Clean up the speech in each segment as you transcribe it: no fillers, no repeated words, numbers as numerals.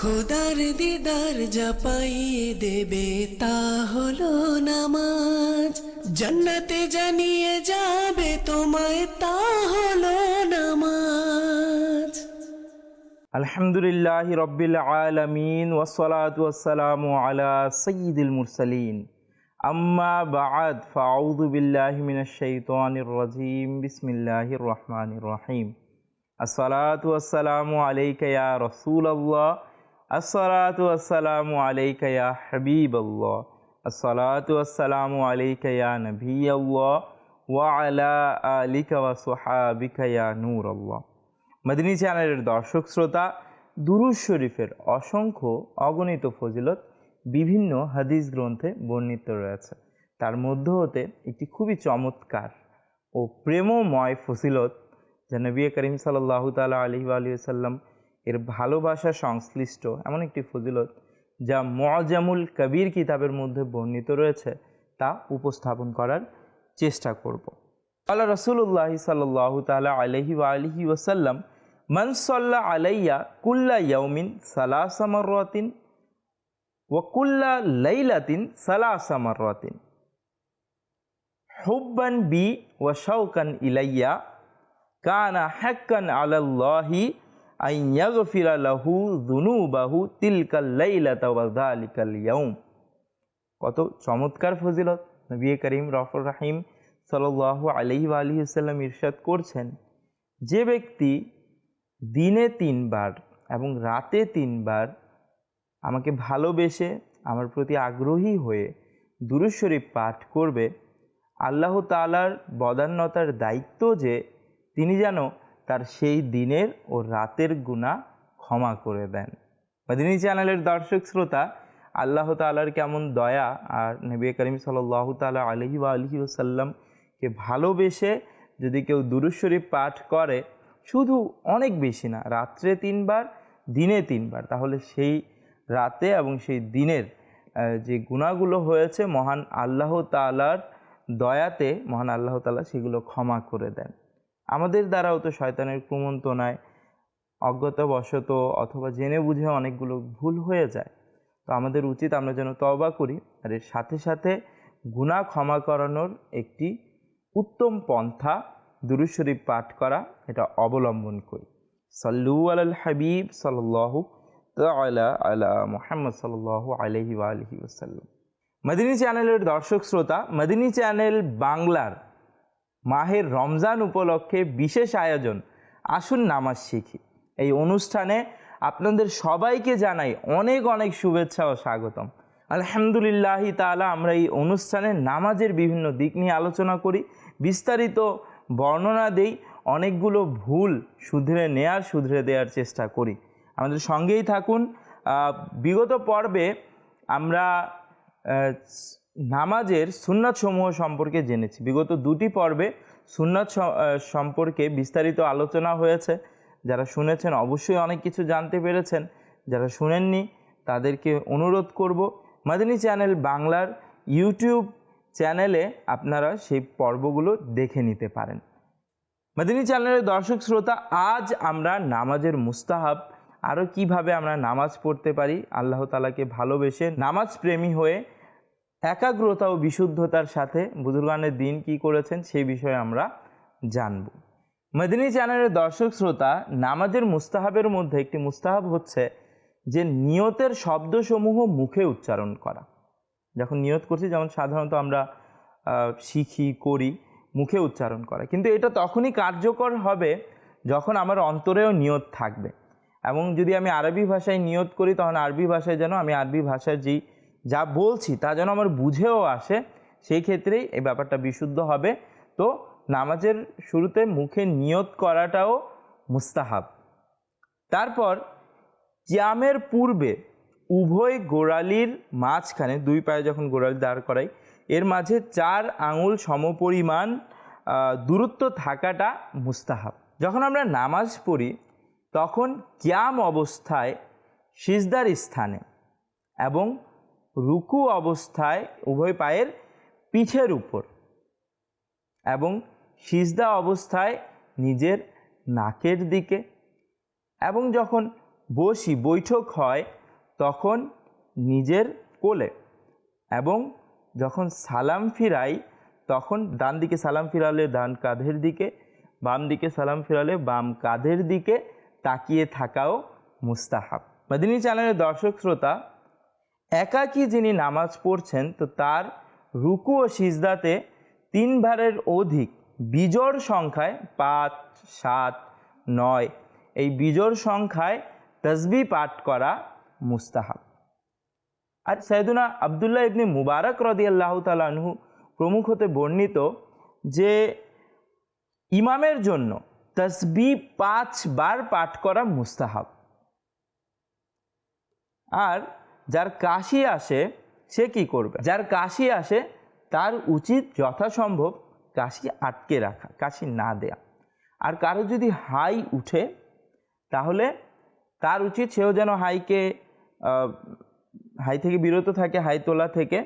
খোদার দিদার যা পাইয়ে দেবে তা হলো নামাজ, জান্নাতে জানিয়ে যাবে তোমায় তা হলো নামাজ। আলহামদুলিল্লাহি রব্বিল আলামিন ওয়াসসালাতু ওয়াসসালামু আলা সাইয়্যিদিল মুরসালিন আম্মা বা'দ ফাআউযু বিল্লাহি মিনাশ শাইতানির রাজীম বিসমিল্লাহির রহমানির রহিম। আসসালাতু ওয়াসসালামু আলাইকা ইয়া রাসূলাল্লাহ, আসসালাতু ওয়াসসালামু আলাইকা ইয়া হাবিবাল্লাহ, আসসালাতু ওয়াসসালামু আলাইকা ইয়া নবিয়াল্লাহ ওয়া আলা আলিকা ওয়া সুহাবিকা ইয়া নূরাল্লাহ। মদিনী চ্যানেলের দর্শক শ্রোতা, দুরূদ শরীফের অসংখ্য অগণিত ফজিলত বিভিন্ন হাদিস গ্রন্থে বর্ণিত রয়েছে। তার মধ্য হতে একটি খুবই চমৎকার ও প্রেমময় ফজিলত যা নবী করিম সাল্লাল্লাহু তাআলা আলাইহি ওয়া সাল্লাম এর ভালোবাসা সংশ্লিষ্ট এমন একটি ফজিলত যা মুআজামুল কবির কিতাবের মধ্যে বর্ণিত রয়েছে, তা উপস্থাপন করার চেষ্টা করব। আল্লাহ রাসূলুল্লাহ সাল্লাল্লাহু তাআলা আলাইহি ওয়া সাল্লাম মান সাল্লা আলাইয়া কুল্লা ইয়াউমিন সালাসা মাররাতিন ওয়া কুল্লা লাইলাতিন সালাসা মাররাতিন হুব্বান বি ওয়া শাওকান ইলাইয়া কানা হাক্কান আলাল্লাহি আন ইয়াগফিরা লাহু যুনুবাহু তিলকাল লাইলাতা ওয়া যালিকাল ইয়াউম। কত চমৎকার ফজিলত! নবী করিম রফুর রহিম সাল্লাল্লাহু আলাইহি ওয়া সাল্লাম ইরশাদ করছেন, যে ব্যক্তি দিনে 3 বার এবং রাতে 3 বার আমাকে ভালোবেসে আমার প্রতি আগ্রহী হয়ে দুরূদ শরীফ পাঠ করবে, আল্লাহ তাআলার বদান্যতার দায়িত্ব যে তিনি যেন তার সেই দিনের ও রাতের গুনাহ ক্ষমা করে দেন। মদিনী চ্যানেলের দর্শক শ্রোতা, আল্লাহ তাআলার কেমন দয়া, আর নবী করিম সাল্লাল্লাহু তাআলা আলাইহি ওয়া সাল্লামকে ভালোবেসে যদি কেউ দুরূদ শরীফ পাঠ করে, শুধু অনেক বেশি না, রাত্রে 3 বার দিনে 3 বার, তাহলে সেই রাতে এবং সেই দিনের যে গুনাহগুলো হয়েছে মহান আল্লাহ তাআলার দয়াতে মহান আল্লাহ তাআলা সেগুলো ক্ষমা করে দেন। আমাদের দ্বারাও তো শয়তানের কুমন্ত্রণায় অজ্ঞতাবশত অথবা জেনে বুঝে অনেকগুলো ভুল হয়ে যায়। তো আমাদের উচিত আমরা যেন তওবা করি, আর এর সাথে সাথে গুনাহ ক্ষমা করানোর একটি উত্তম পন্থা দুরূদ শরীফ পাঠ করা, এটা অবলম্বন করি। সাল্লু আলাল হাবিব সাল্লাল্লাহু তাআলা আলা মুহাম্মদ সাল্লাল্লাহু আলাইহি ওয়া সাল্লাম। মদিনী চ্যানেলের দর্শক শ্রোতা, মদিনী চ্যানেল বাংলার মাহের রমজান উপলক্ষে বিশেষ আয়োজন আসুন নামাজ শিখি, এই অনুষ্ঠানে আপনাদের সবাইকে জানাই অনেক অনেক শুভেচ্ছা ও স্বাগতম। আলহামদুলিল্লাহি তাআলা আমরা এই অনুষ্ঠানে নামাজের বিভিন্ন দিক নিয়ে আলোচনা করি, বিস্তারিত বর্ণনা দেই, অনেকগুলো ভুল শুধরে দেওয়ার চেষ্টা করি। আমাদের সঙ্গেই থাকুন। বিগত পর্বে আমরা নামাজের সুন্নাত সমূহ সম্পর্কে জেনেছি। বিগত 2টি পর্বে সুন্নাত সম্পর্কে বিস্তারিত আলোচনা হয়েছে। যারা শুনেছেন অবশ্যই অনেক কিছু জানতে পেরেছেন, যারা শুনেননি তাদেরকে অনুরোধ করব মদিনী চ্যানেল বাংলার ইউটিউব চ্যানেলে আপনারা সেই পর্বগুলো দেখে নিতে পারেন। মদিনী চ্যানেলের দর্শক শ্রোতা, আজ আমরা নামাজের মুস্তাহাব, আরও কিভাবে আমরা নামাজ পড়তে পারি, আল্লাহ তাআলাকে ভালোবেসে নামাজ প্রেমী হয়ে একাগ্রতা ও বিশুদ্ধতার সাথে বুজুর্গানের দিন কি করেছেন সেই বিষয়ে আমরা জানব। মদিনী চ্যানেলের দর্শক শ্রোতা, নামাজের মুস্তাহাবের মধ্যে একটি মুস্তাহাব হচ্ছে যে নিয়তের শব্দসমূহ মুখে উচ্চারণ করা। যখন নিয়ত করছি, যেমন সাধারণত আমরা শিখি করি মুখে উচ্চারণ করা, কিন্তু এটা তখনই কার্যকর হবে যখন আমার অন্তরেও নিয়ত থাকবে। এবং যদি আমি আরবি ভাষায় নিয়ত করি, তখন আরবি ভাষায় যেন আমি আরবি ভাষার যা বলছি তা যেন আমার বুঝেও আসে, সেই ক্ষেত্রেই এই ব্যাপারটা বিশুদ্ধ হবে। তো নামাজের শুরুতে মুখে নিয়ত করাটাও মুস্তাহাব। তারপর কিয়ামের পূর্বে উভয় গোড়ালির মাঝখানে, 2 পায়ে যখন গোড়ালি দাঁড় করাই, এর মাঝে 4 আঙুল সমপরিমাণ দূরত্ব থাকাটা মুস্তাহাব। যখন আমরা নামাজ পড়ি তখন কিয়াম অবস্থায় সিজদার স্থানে এবং রুকু অবস্থায় উভয় পায়ের পিঠের উপর এবং সিজদা অবস্থায় নিজের নাকের দিকে, এবং যখন বৈঠক হয় তখন নিজের কোলে, এবং যখন সালাম ফিরাই তখন ডান দিকে সালাম ফিরালে ডান কাঁধের দিকে, বাম দিকে সালাম ফিরালে বাম কাঁধের দিকে তাকিয়ে থাকাও মুস্তাহাব। মাদিনী চ্যানেলের দর্শক শ্রোতা, একাকী যিনি নামাজ পড়ছেন তো তার রুকু ও সিজদাতে 3 বারের অধিক বিজোড় সংখ্যায় 5, 7, 9 এই বিজোড় সংখ্যায় তাসবিহ পাঠ করা মুস্তাহাব। আর সাইয়েদুনা আব্দুল্লাহ ইবনে মুবারক রাদিয়াল্লাহু তাআলা আনহু প্রমুখ হতে বর্ণিত যে ইমামের জন্য তাসবিহ 5 বার পাঠ করা মুস্তাহাব। আর যার কাশি আসে সে কি করবে? যার কাশি আসে তার উচিত যথাসম্ভব কাশি আটকে রাখা, কাশি না দেয়া। আর কারো যদি হাই উঠে তাহলে তার উচিত সেও যেন হাই থেকে বিরত থাকে, হাই তোলা থেকে।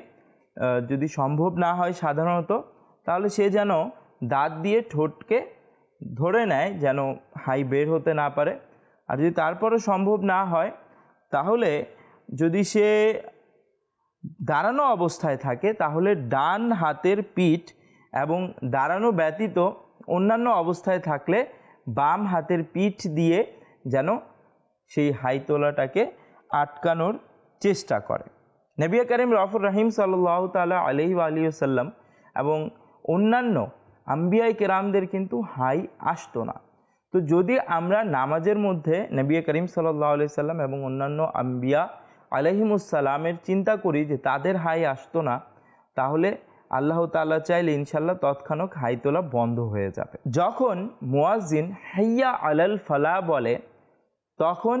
যদি সম্ভব না হয় সাধারণত, তাহলে সে যেন দাঁত দিয়ে ঠোঁটকে ধরে নেয় যেন হাই বের হতে না পারে। আর যদি তারপরও সম্ভব না হয় তাহলে যদি সে দাঁড়ানো অবস্থায় থাকে তাহলে ডান হাতের পিঠ এবং দাঁড়ানো ব্যতীত অন্যান্য অবস্থায় থাকলে বাম হাতের পিঠ দিয়ে যেন সেই হাই তোলাটাকে আটকানোর চেষ্টা করে। নবী করিম রাউফুর রহিম সাল্লাল্লাহু তাআলা আলাইহি ওয়া আলিহি ওয়াসাল্লাম এবং অন্যান্য আম্বিয়ায়ে কেরামদের কিন্তু হাই আসতো না। তো যদি আমরা নামাজের মধ্যে নবী করিম সাল্লাল্লাহু আলাইহি ওয়াসাল্লাম এবং অন্যান্য আম্বিয়া আলাইহিমুসসালামের চিন্তা করি যে তাদের হাই আসতো না, তাহলে আল্লাহ তাআলা চাইলে ইনশাল্লাহ তৎক্ষণাৎ হাই তোলা বন্ধ হয়ে যাবে। যখন মুয়াজ্জিন হাইয়া আলাল ফালাহ বলে তখন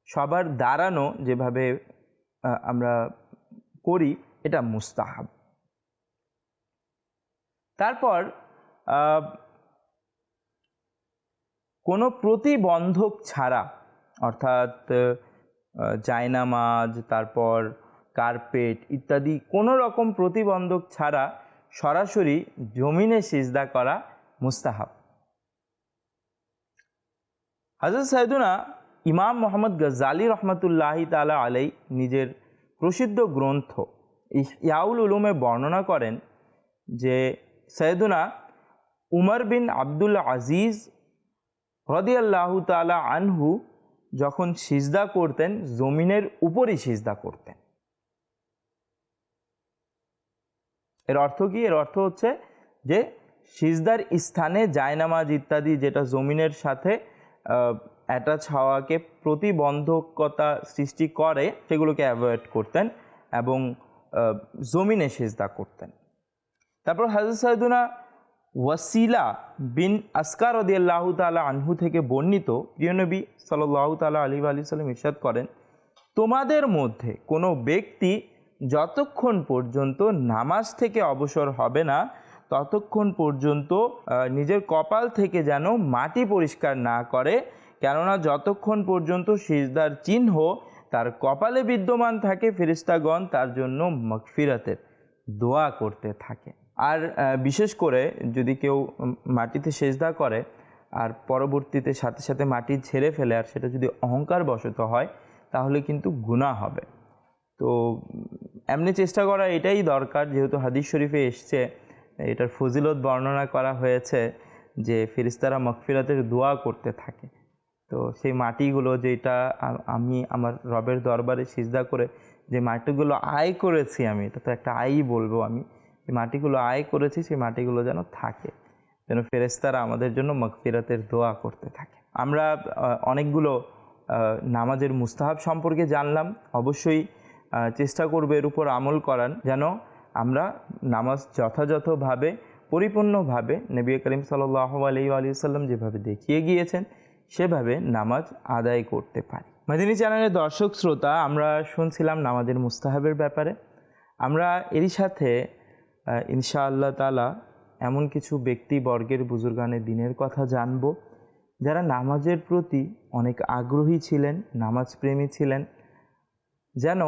সবার দাঁড়ানো যেভাবে আমরা করি এটা মুস্তাহাব। তারপর কোনো প্রতিবন্ধক ছাড়া, অর্থাৎ জায়নামাজ, তারপর কার্পেট ইত্যাদি কোনো রকম প্রতিবন্ধক ছাড়া সরাসরি জমিনে সিজদা করা মুস্তাহাব। হযরত সাইয়েদুনা ইমাম মুহাম্মদ গজ্জালী রহমতুল্লাহি তাআলা আলাই নিজের প্রসিদ্ধ গ্রন্থ ইহইয়াউল উলুমে বর্ণনা করেন যে সাইয়েদুনা উমর বিন আব্দুল আজিজ রাদিয়াল্লাহু তাআলা আনহু যখন সিজদা করতেন জমিনের উপরই সিজদা করতেন। এর অর্থ কি? এর অর্থ হচ্ছে যে সিজদার স্থানে জায়নামাজ ইত্যাদি যেটা জমিনের সাথে অ্যাটাচ হওয়াকে প্রতিবন্ধকতা সৃষ্টি করে সেগুলোকে অ্যাভয়েড করতেন এবং জমিনে সিজদা করতেন। তারপর হযরত সাইয়েদুনা ওয়াসিলা বিন আসকা রাদিয়াল্লাহু তাআলা আনহু থেকে বর্ণিত প্রিয় নবী সাল্লাল্লাহু তাআলা আলাইহি ওয়া সাল্লাম ইরশাদ করেন, তোমাদের মধ্যে কোনো ব্যক্তি যতক্ষণ পর্যন্ত নামাজ থেকে অবসর হবে না ততক্ষণ পর্যন্ত নিজের কপাল থেকে যেন মাটি পরিষ্কার না করে, কেননা যতক্ষণ পর্যন্ত সিজদার চিহ্ন তার কপালে বিদ্যমান থাকে ফেরেশতাগণ তার জন্য মাগফিরাতের দোয়া করতে থাকে। আর বিশেষ করে যদি কেউ মাটিতে সিজদা করে আর পরবর্তীতে সাথে সাথে মাটি ঝেড়ে ফেলে আর সেটা যদি অহংকার বশত হয় তাহলে কিন্তু গুনাহ হবে। তো এমনি চেষ্টা করা এটাই দরকার, যেহেতু হাদিস শরীফে এসছে, এটার ফজিলত বর্ণনা করা হয়েছে যে ফেরেশতারা মাগফিরাতের দোয়া করতে থাকে। তো সেই মাটিগুলো যেটা আমি আমার রবের দরবারে সিজদা করে যে মাটিগুলো আয় করেছি, আমি এটা তো একটা আয়ই বলবো, আমি যে মাটিগুলো আয় করেছি সেই মাটিগুলো যেন থাকে, যেন ফেরেশতারা আমাদের জন্য মাগফিরাতের দোয়া করতে থাকে। আমরা অনেকগুলো নামাজের মুস্তাহাব সম্পর্কে জানলাম। অবশ্যই চেষ্টা করবে এর উপর আমল করার, যেন আমরা নামাজ যথাযথভাবে পরিপূর্ণভাবে নবী করিম সাল্লাল্লাহু আলাইহি ওয়া সাল্লাম যেভাবে দেখিয়ে গিয়েছেন সেভাবে নামাজ আদায় করতে পারি। মাদিনী চ্যানেলের দর্শক শ্রোতা, আমরা শুনছিলাম নামাজের মুস্তাহাবের ব্যাপারে। আমরা এরই সাথে ইনশাআল্লাহ তাআলা এমন কিছু ব্যক্তিবর্গের বুজুর্গানে দিনের কথা জানব যারা নামাজের প্রতি অনেক আগ্রহী ছিলেন, নামাজ প্রেমী ছিলেন, যেন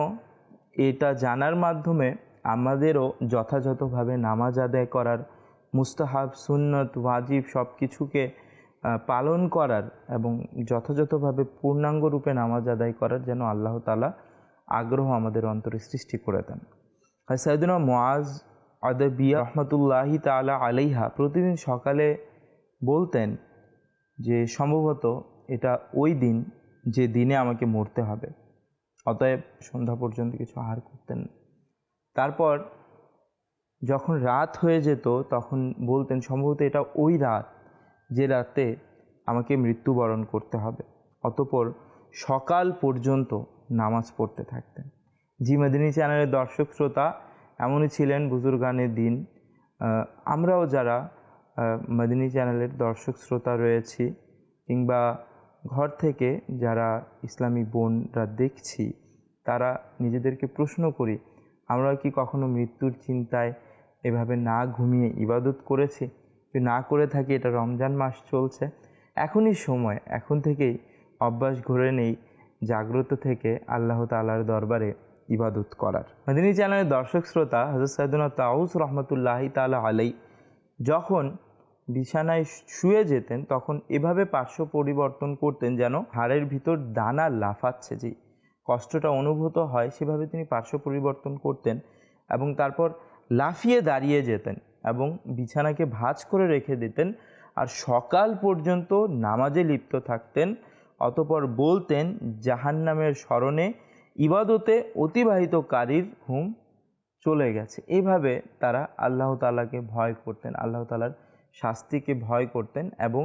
এটা জানার মাধ্যমে আমাদেরও যথাযথভাবে নামাজ আদায় করার মুস্তাহাব, সুন্নত, ওয়াজিব সব কিছুকে পালন করার এবং যথাযথভাবে পূর্ণাঙ্গ রূপে নামাজ আদায় করার যেন আল্লাহ তাআলা আগ্রহ আমাদের অন্তরে সৃষ্টি করে দেন। সাইয়েদুনা মুআজ আদবিয়া রহমতুল্লাহি তাআলা আলাইহা প্রতিদিন সকালে বলতেন যে সম্ভবত এটা ওই দিন যে দিনে আমাকে মরতে হবে, অতএব সন্ধ্যা পর্যন্ত কিছু আহার করতেন না। তারপর যখন রাত হয়ে যেত তখন বলতেন সম্ভবত এটা ওই রাত যে রাতে আমাকে মৃত্যুবরণ করতে হবে, অতঃপর সকাল পর্যন্ত নামাজ পড়তে থাকতেন। জি মদিনী চ্যানেলের দর্শক শ্রোতা, এমনই ছিলেন বুজুর্গানের দিন। আমরাও যারা মদিনী চ্যানেলের দর্শক শ্রোতা রয়েছি কিংবা ঘর থেকে যারা ইসলামী বোনরা দেখছি, তারা নিজেদেরকে প্রশ্ন করি, আমরা কি কখনো মৃত্যুর চিন্তায় এভাবে না ঘুমিয়ে ইবাদত করেছি? যদি না করে থাকি, এটা রমজান মাস চলছে, এখনই সময়, এখন থেকেই অভ্যাস গড়ে নেই জাগ্রত থেকে আল্লাহ তাআলার দরবারে ইবাদত করার। মদিনী চ্যানেলের দর্শক শ্রোতা, হযরত সাইয়েদুনা তাউস রহমতুল্লাহি তাআলা আলাই যখন বিছানায় শুয়ে যেতেন তখন এভাবে পার্শ্ব পরিবর্তন করতেন যেন হাড়ের ভিতর দানা লাফাচ্ছে, যে কষ্টটা অনুভূত হয় সেভাবে তিনি পার্শ্ব পরিবর্তন করতেন এবং তারপর লাফিয়ে দাঁড়িয়ে যেতেন এবং বিছানাকে ভাঁজ করে রেখে দিতেন আর সকাল পর্যন্ত নামাজে লিপ্ত থাকতেন। অতঃপর বলতেন, জাহান্নামের স্মরণে ইবাদতে অতিবাহিতকারীর হুম চলে গেছে। এইভাবে তারা আল্লাহ তাআলাকে ভয় করতেন, আল্লাহ তাআলার শাস্তিকে ভয় করতেন এবং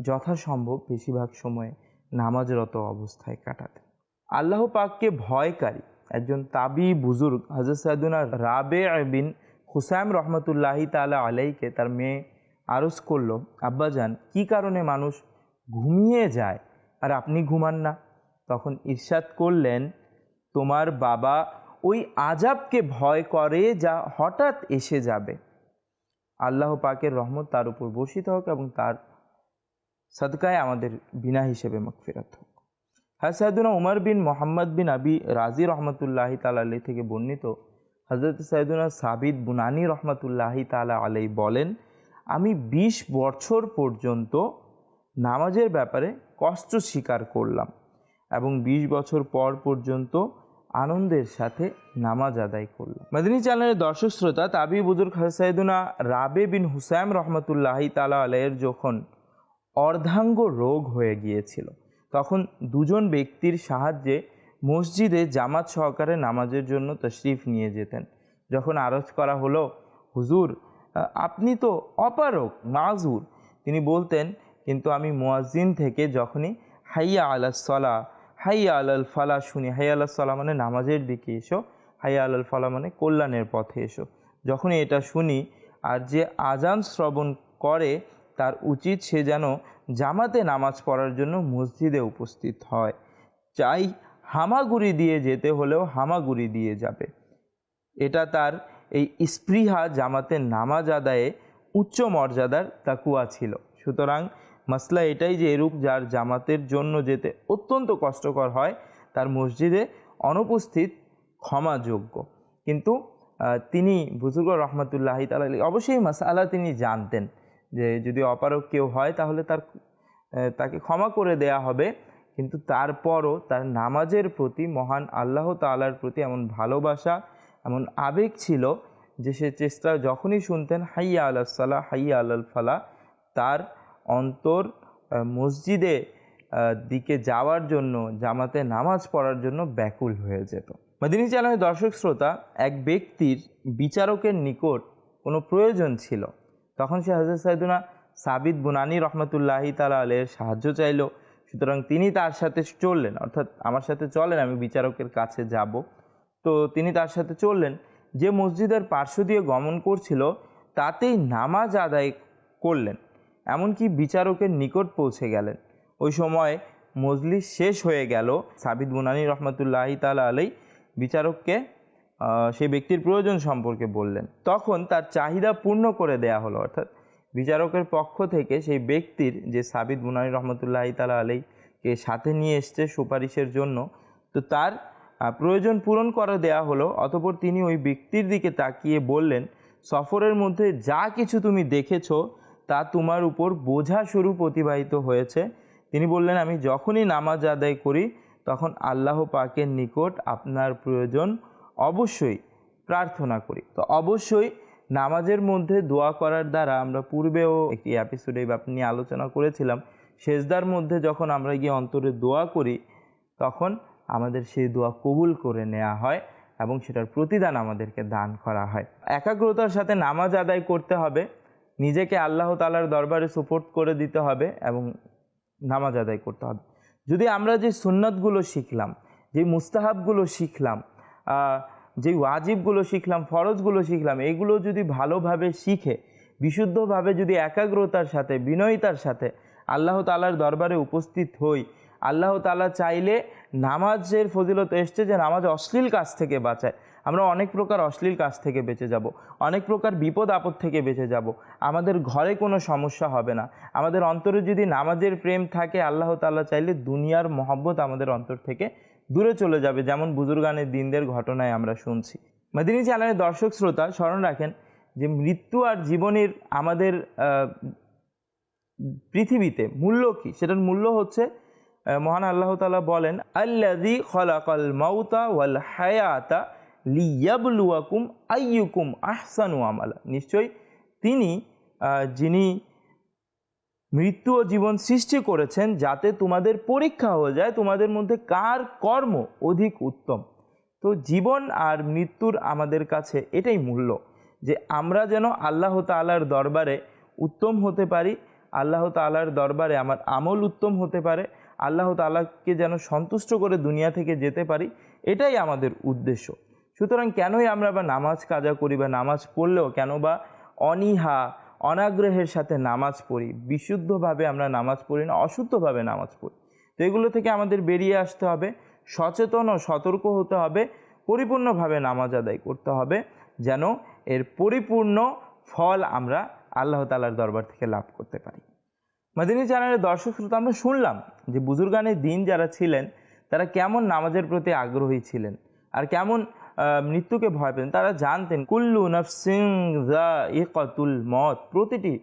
যথাসম্ভব বেশিরভাগ সময় নামাজরত অবস্থায় কাটাতেন। আল্লাহ পাককে ভয়কারী একজন তাবি বুজুর্গ হযরত সাইয়েদুনা রাবে বিন হুসাইম রহমতুল্লাহি তাআলা আলাইকে তার মেয়ে আরজ করল, আব্বাজান, কি কারণে মানুষ ঘুমিয়ে যায় আর আপনি ঘুমান না? তখন ইরশাদ করলেন, তোমার বাবা ওই আযাবকে ভয় করে যা হঠাৎ এসে যাবে। আল্লাহ পাকের রহমত তার উপর বর্ষিত হোক এবং তার সাদকায় আমাদের বিনা হিসেবে মাগফিরাত হোক। সাইয়েদুনা উমর বিন মোহাম্মদ বিন আবি রাজি রহমতুল্লাহি তাআলা আলাইহি থেকে বর্ণিত, হযরত সাইয়েদুনা সাবিত বুনানি রহমতুল্লাহি তাআলা আলাইহি বলেন, আমি 20 বছর পর্যন্ত নামাজের ব্যাপারে কষ্ট স্বীকার করলাম এবং 20 বছর পর পর্যন্ত আনন্দের সাথে নামাজ আদায় করলাম। মদিনী চ্যানেলের দর্শক শ্রোতা, তাবি বুজুর্গ সাইয়েদুনা রাবে বিন হুসাইম রহমতুল্লাহি তাআলা আলাইহির যখন অর্ধাঙ্গ রোগ হয়ে গিয়েছিল তখন দুজন ব্যক্তির সাহায্যে মসজিদে জামাত সহকারে নামাজের জন্য তশরিফ নিয়ে যেতেন। যখন আরজ করা হলো, হুজুর আপনি তো অপারগ, মাজুর, তিনি বলতেন, কিন্তু আমি মুয়াজ্জিন থেকে যখনই হাইয়া আলাস সালাহ, হাইয়া আলাল ফালাহ শুনি, হাইয়া আলাস সালাহ মানে নামাজের দিকে এসো, হাইয়া আলাল ফালাহ মানে কল্যাণের পথে এসো, যখনই এটা শুনি আর যে আজান শ্রবণ করে তার উচিত সে যেন জামাতে নামাজ পড়ার জন্য মসজিদে উপস্থিত হয়, চাই হামাগুড়ি দিয়ে যেতে হলেও হামাগুড়ি দিয়ে যাবে। এটা তার এই স্পৃহা জামাতে নামাজ আদায়ে উচ্চ মর্যাদার তাকুয়া ছিল। সুতরাং মাসলা এটাই যে এরূপ যার জামাতের জন্য যেতে অত্যন্ত কষ্টকর হয় তার মসজিদে অনুপস্থিত ক্ষমাযোগ্য। কিন্তু তিনি বুজুর্গ রহমতুল্লাহি তাআলা অবশ্যই মাসআলা তিনি জানতেন যে যদি অপারগ কেউ হয় তাহলে তাকে ক্ষমা করে দেয়া হবে, কিন্তু তারপরও তার নামাজের প্রতি মহান আল্লাহ তাআলার প্রতি এমন ভালোবাসা, এমন আবেগ ছিল যে সে চেষ্টা যখনই শুনতেন হাইয়া আলাস সালাহ, হাইয়া আলাল ফালাহ, তার অন্তর মসজিদে দিকে যাওয়ার জন্য, জামাতে নামাজ পড়ার জন্য ব্যাকুল হয়ে যেত। মদিনী চ্যানেলের দর্শক শ্রোতা, এক ব্যক্তির বিচারকের নিকট কোনো প্রয়োজন ছিল, তখন সে হযরত সাইয়েদুনা সাবিত বুনানি রহমতুল্লাহি তাআলা আলাইহির সাহায্য চাইল। সুতরাং তিনি তার সাথে চললেন, অর্থাৎ আমার সাথে চলেন, আমি বিচারকের কাছে যাব। তো তিনি তার সাথে চললেন। যে মসজিদের পার্শ্ব দিয়ে গমন করছিল তাতেই নামাজ আদায় করলেন, এমনকি বিচারকের নিকট পৌঁছে গেলেন। ওই সময় মজলিস শেষ হয়ে গেল। সাবিত বুনানি রহমতুল্লাহি তাআলা আলাইহি বিচারককে সেই ব্যক্তির প্রয়োজন সম্পর্কে বললেন। তখন তার চাহিদা পূর্ণ করে দেয়া হলো, অর্থাৎ বিচারকের পক্ষ থেকে সেই ব্যক্তির, যে সাবিত বুনানি রহমতুল্লাহি তাআলা আলাইহিকে সাথে নিয়ে এসছে সুপারিশের জন্য, তো তার প্রয়োজন পূরণ করে দেয়া হলো। অতঃপর তিনি ওই ব্যক্তির দিকে তাকিয়ে বললেন, সফরের মধ্যে যা কিছু তুমি দেখেছো তা তোমার উপর বোঝা স্বরূপ অতিবাহিত হয়েছে। তিনি বললেন, আমি যখনই নামাজ আদায় করি তখন আল্লাহ পাকের নিকট আপনার প্রয়োজন অবশ্যই প্রার্থনা করি। তো অবশ্যই নামাজের মধ্যে দোয়া করার দ্বারা, আমরা পূর্বেও একটি এপিসোডে এই ব্যাপার নিয়ে আলোচনা করেছিলাম, সেজদার মধ্যে যখন আমরা গিয়ে অন্তরে দোয়া করি তখন আমাদের সেই দোয়া কবুল করে নেওয়া হয় এবং সেটার প্রতিদান আমাদেরকে দান করা হয়। একাগ্রতার সাথে নামাজ আদায় করতে হবে, নিজেকে আল্লাহ তাআলার দরবারে সুপোর্ট করে দিতে হবে এবং নামাজ আদায় করতে হবে। যদি আমরা যে সুন্নতগুলো শিখলাম, যে মুস্তাহাবগুলো শিখলাম, যে ওয়াজিবগুলো শিখলাম, ফরজগুলো শিখলাম, এগুলো যদি ভালোভাবে শিখে বিশুদ্ধভাবে যদি একাগ্রতার সাথে, বিনয়িতার সাথে আল্লাহ তাআলার দরবারে উপস্থিত হই, আল্লাহ তাআলা চাইলে নামাজের ফজিলত এসছে যে নামাজ অশ্লীল কাজ থেকে বাঁচায়। আমরা অনেক প্রকার অশ্লীল কাজ থেকে বেঁচে যাব, অনেক প্রকার বিপদ আপদ থেকে বেঁচে যাব, আমাদের ঘরে কোনো সমস্যা হবে না। আমাদের অন্তরে যদি নামাজের প্রেম থাকে, আল্লাহ তাআলা চাইলে দুনিয়ার মহব্বত আমাদের অন্তর থেকে দূরে চলে যাবে, যেমন বুজুর্গানের দিনদের ঘটনায় আমরা শুনছি। মাদিনী চ্যানেলের দর্শক শ্রোতা, স্মরণ রাখেন যে মৃত্যু আর জীবনের আমাদের পৃথিবীতে মূল্য কী, সেটার মূল্য হচ্ছে, মহান আল্লাহ তাআলা বলেন, আল্লাযী খলাকাল মাউতা ওয়াল হায়াতা লিয়াবলুয়াকুম আইয়ুকুম আহসানু আমালা। নিশ্চয়ই তিনি যিনি মৃত্যু ও জীবন সৃষ্টি করেছেন যাতে তোমাদের পরীক্ষা হয়ে যায় তোমাদের মধ্যে কার কর্ম অধিক উত্তম। তো জীবন আর মৃত্যুর আমাদের কাছে এটাই মূল্য, যে আমরা যেন আল্লাহ তাআলার দরবারে উত্তম হতে পারি, আল্লাহ তাআলার দরবারে আমার আমল উত্তম হতে পারে, আল্লাহ তাআলাকে যেন সন্তুষ্ট করে দুনিয়া থেকে যেতে পারি, এটাই আমাদের উদ্দেশ্য। সুতরাং কেনই আমরা বা নামাজ কাজা করি, বা নামাজ পড়লেও কেন বা অনীহা অনাগ্রহের সাথে নামাজ পড়ি, বিশুদ্ধভাবে আমরা নামাজ পড়ি না, অশুদ্ধভাবে নামাজ পড়ি। তো এগুলো থেকে আমাদের বেরিয়ে আসতে হবে, সচেতন ও সতর্ক হতে হবে, পরিপূর্ণভাবে নামাজ আদায় করতে হবে, যেন এর পরিপূর্ণ ফল আমরা আল্লাহ তাআলার দরবার থেকে লাভ করতে পারি। মাদিনী চ্যানেলের দর্শক শ্রোতা, আমরা শুনলাম যে বুজুর্গানের দিন যারা ছিলেন তারা কেমন নামাজের প্রতি আগ্রহী ছিলেন আর কেমন মৃত্যুকে ভয় পেতেন। তারা জানতেন কুল্লু নাফসিন যায়িকাতুল মউত, প্রতিটি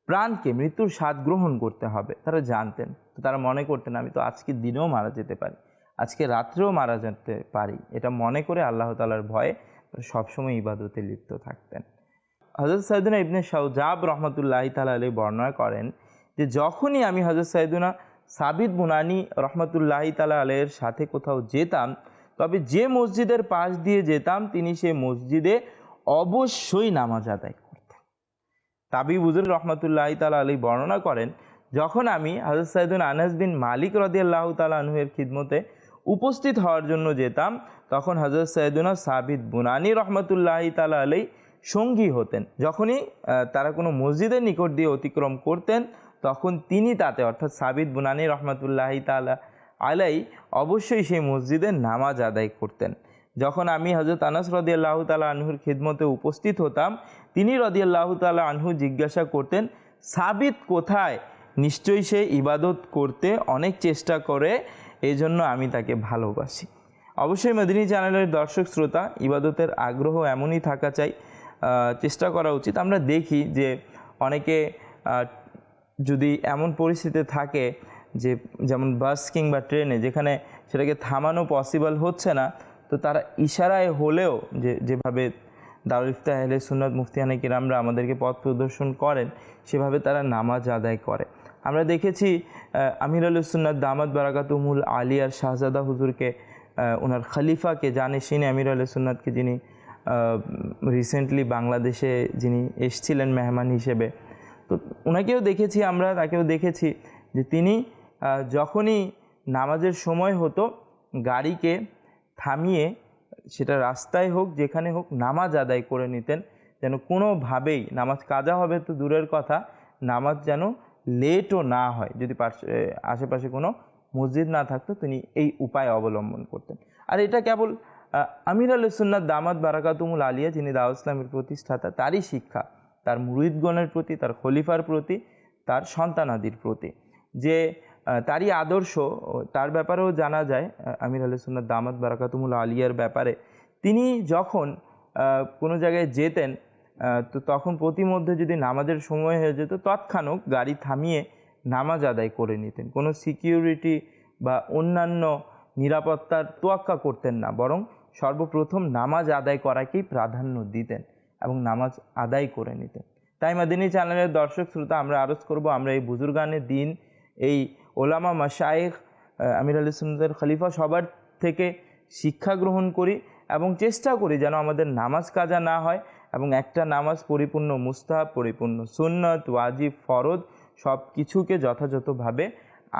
প্রাণকে মৃত্যুর স্বাদ গ্রহণ করতে হবে, তারা জানতেন। তো তারা মনে করতেন আমি তো আজকের দিনেও মারা যেতে পারি, আজকে রাত্রেও মারা যেতে পারি, এটা মনে করে আল্লাহ তাআলার ভয়ে সবসময় ইবাদতে লিপ্ত থাকতেন। হযরত সাইয়্যিদুনা ইবনে শাওজাব রহমতুল্লাহি তাআলা আলাইহি বর্ণনা করেন যে যখনই আমি হযরত সাইয়্যিদুনা সাবিত বুনানি রহমতুল্লাহি তাআলা আলাইহির সাথে কোথাও যেতাম, তবে যে মসজিদের পাশ দিয়ে যেতাম তিনি সেই মসজিদে অবশ্যই নামাজ আদায় করতেন। তাবি বুজুর্গ রহমতুল্লাহি তাআলা আলাইহি বর্ণনা করেন, যখন আমি হযরত সাইয়্যিদুনা আনাস বিন মালিক রাদিয়াল্লাহু তাআলা আনহু এর খিদমতে উপস্থিত হওয়ার জন্য যেতাম, তখন হযরত সাইয়্যিদুনা সাবিত বুনানি রহমতুল্লাহি তাআলা আলাইহি সঙ্গী হতেন। যখনই তারা কোনো মসজিদের নিকট দিয়ে অতিক্রম করতেন তখন তিনি তাতে, অর্থাৎ সাবিত বুনানি রহমতুল্লাহি তাআলা আলাইহি অবশ্যই সেই মসজিদে নামাজ আদায় করতেন। যখন আমি হযরত আনাস রাদিয়াল্লাহু তাআলা আনহুর খিদমতে উপস্থিত হতাম, তিনি রাদিয়াল্লাহু তাআলা আনহু জিজ্ঞাসা করতেন, সাবিত কোথায়? নিশ্চয়ই সে ইবাদত করতে অনেক চেষ্টা করে, এই জন্য আমি তাকে ভালোবাসি। অবশ্যই মদিনী চ্যানেলের দর্শক শ্রোতা, ইবাদতের আগ্রহ এমনই থাকা চাই, চেষ্টা করা উচিত। আমরা দেখি যে অনেকে যদি এমন পরিস্থিতি থাকে যে, যেমন বাস কিংবা ট্রেনে, যেখানে সেটাকে থামানো পসিবল হচ্ছে না, তো তারা ইশারায় হলেও, যেভাবে দারুল ইফতাহ আহলে সুন্নাত মুফতিয়ানে কিরামরা আমাদেরকে পথ প্রদর্শন করেন, সেভাবে তারা নামাজ আদায় করে। আমরা দেখেছি আমির আহলে সুন্নাত দামাত বারাকাতুহুল আলিয়ার শাহজাদা হুজুরকে, ওনার খলিফাকে, জানেশিনে আমির আহলে সুন্নাতকে, যিনি রিসেন্টলি বাংলাদেশে যিনি এসছিলেন মেহমান হিসেবে, তো ওনাকেও দেখেছি আমরা, তাকেও দেখেছি যে তিনি যখনই নামাজের সময় হতো গাড়িকে থামিয়ে, সেটা রাস্তায় হোক যেখানে হোক, নামাজ আদায় করে নিতেন, যেন কোনোভাবেই নামাজ কাজা হবে তো দূরের কথা, নামাজ যেন লেটও না হয়। যদি আশেপাশে কোনো মসজিদ না থাকতো তিনি এই উপায় অবলম্বন করতেন। আর এটা কেবল আমির আহলে সুন্নাত দামাত বারাকাতুহুল আলিয়া, যিনি দাওয়াত ইসলামের প্রতিষ্ঠাতা, তারই শিক্ষা, তার মুরিদগণের প্রতি, তার খলিফার প্রতি, তার সন্তানাদির প্রতি, যে তারই আদর্শ, তার ব্যাপারেও জানা যায় আমির আহলে সুন্নাত দামাত বারাকাতুহুল আলিয়ার ব্যাপারে। তিনি যখন কোনো জায়গায় যেতেন, তো তখন প্রতিমধ্যে যদি নামাজের সময় হয়ে যেত তৎক্ষণাৎ গাড়ি থামিয়ে নামাজ আদায় করে নিতেন। কোনো সিকিউরিটি বা অন্যান্য নিরাপত্তার তোয়াক্কা করতেন না, বরং সর্বপ্রথম নামাজ আদায় করাকেই প্রাধান্য দিতেন এবং নামাজ আদায় করে নিতেন। তাই মাদিনী চ্যানেলের দর্শক শ্রোতা, আমরা আরজ করব আমরা এই বুজুর্গানে দিন, এই ওলামা মাশায়েখ, আমির আহলে সুন্নাতের খলিফা সবার থেকে শিক্ষা গ্রহণ করি এবং চেষ্টা করি যেন আমাদের নামাজ কাজা না হয় এবং একটা নামাজ পরিপূর্ণ মুস্তাহাব, পরিপূর্ণ সুন্নত, ওয়াজিব, ফরজ সব কিছুকে যথাযথভাবে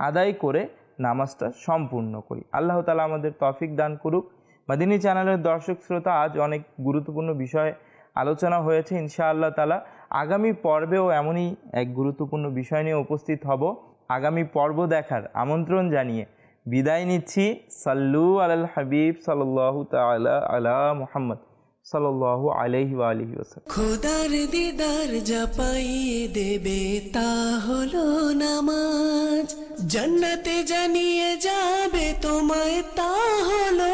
আদায় করে নামাজটা সম্পূর্ণ করি। আল্লাহ তাআলা আমাদের তৌফিক দান করুক। মাদিনী চ্যানেলের দর্শক শ্রোতা, আজ অনেক গুরুত্বপূর্ণ বিষয় আলোচনা হয়েছে। ইনশাআল্লাহ তাআলা আগামী পর্বেও এমনই এক গুরুত্বপূর্ণ বিষয় নিয়ে উপস্থিত হব। আগামী পর্ব দেখার আমন্ত্রণ জানিয়ে বিদায় নিচ্ছি। সাল্লু আলাল হাবিব সাল্লাল্লাহু তাআলা আলা মুহাম্মদ সাল্লাল্লাহু আলাইহি ওয়া আলিহি ওয়াসাল্লাম। খোদার দিদার যা পাইয়ে দেবে তা হলো নামাজ, জান্নাতে জানিয়ে যাবে তোমায় তা হলো